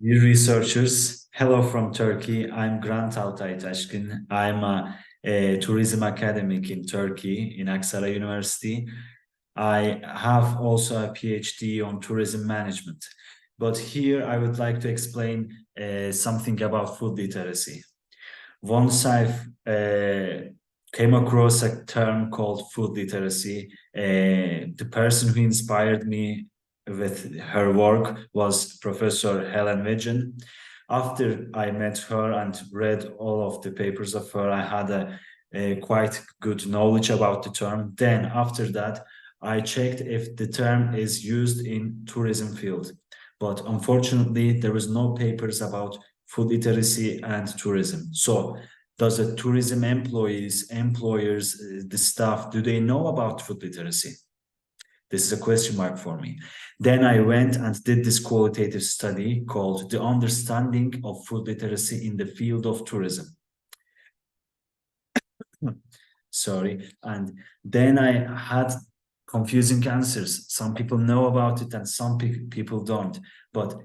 Dear researchers, hello from Turkey. I'm Grant Altay TAŞKIN. I'm a tourism academic in Turkey, in Aksaray Üniversitesi. I have also a PhD on tourism management. But here I would like to explain something about food literacy. Once I've came across a term called food literacy. The person who inspired me with her work was Professor Helen Widgen. After I met her and read all of the papers of her, I had a quite good knowledge about the term. Then after that, I checked if the term is used in tourism field. But unfortunately, there was no papers about food literacy and tourism. So does the tourism employees, employers, the staff, do they know about food literacy? This is a question mark for me. Then I went and did this qualitative study called The Understanding of Food Literacy in the Field of Tourism. Sorry. And then I had confusing answers. Some people know about it and some people don't. But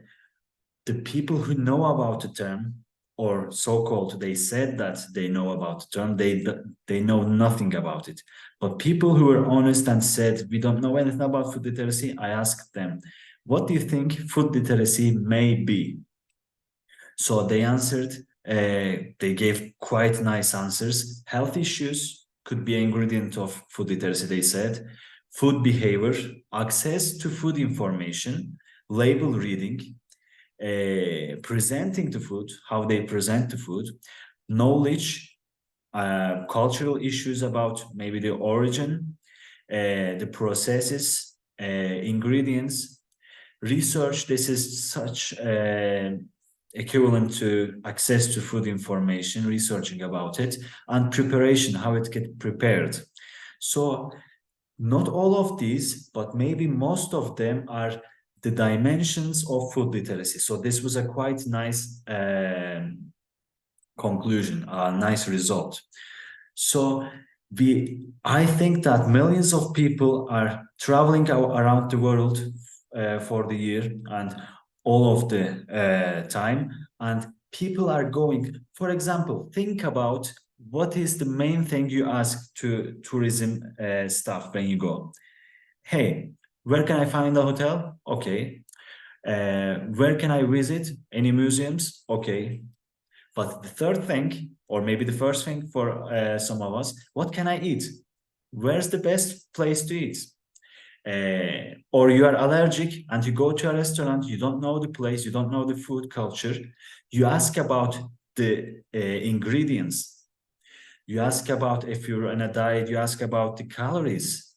the people who know about the term, or so-called, they said that they know about the term, they know nothing about it. But people who were honest and said, we don't know anything about food literacy, I asked them, what do you think food literacy may be? So they answered, they gave quite nice answers. Health issues could be an ingredient of food literacy, they said. Food behavior, access to food information, label reading, presenting the food, how they present the food, knowledge, cultural issues about maybe the origin, the processes, ingredients, research. This is such equivalent to access to food information, researching about it, and preparation, how it gets prepared. So not all of these, but maybe most of them are the dimensions of food literacy. So this was a quite nice conclusion, a nice result. So I think that millions of people are traveling around the world for the year and all of the time, and people are going, for example, think about what is the main thing you ask to tourism staff when you go. Hey, where can I find a hotel? Okay. Where can I visit? Any museums? Okay. But the third thing, or maybe the first thing for some of us, what can I eat? Where's the best place to eat? Or you are allergic and you go to a restaurant, you don't know the place, you don't know the food culture. You ask about the ingredients. You ask about, if you're on a diet, you ask about the calories.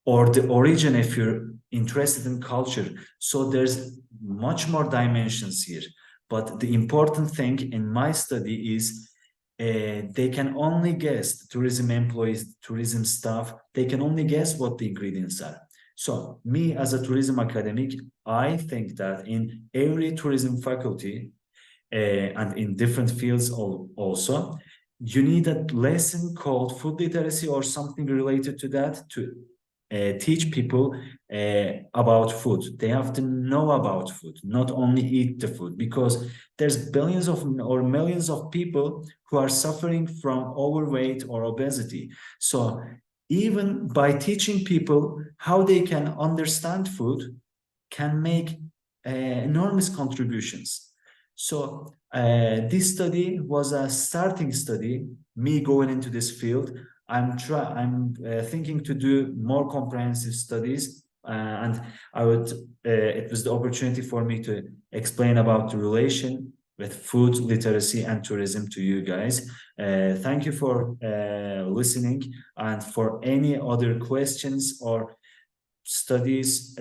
Or the origin if you're interested in culture. So there's much more dimensions here. But the important thing in my study is they can only guess, the tourism employees, tourism staff, they can only guess what the ingredients are. So me as a tourism academic, I think that in every tourism faculty and in different fields also, you need a lesson called food literacy or something related to that to teach people about food. They have to know about food, not only eat the food, because there's billions of or millions of people who are suffering from overweight or obesity. So even by teaching people how they can understand food can make enormous contributions. So this study was a starting study, me going into this field. I'm thinking to do more comprehensive studies, and it was the opportunity for me to explain about the relation with food literacy and tourism to you guys. Thank you for listening, and for any other questions or studies,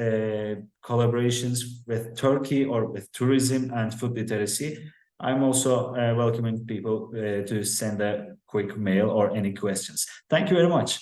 collaborations with Turkey or with tourism and food literacy, I'm also welcoming people to send a quick mail or any questions. Thank you very much.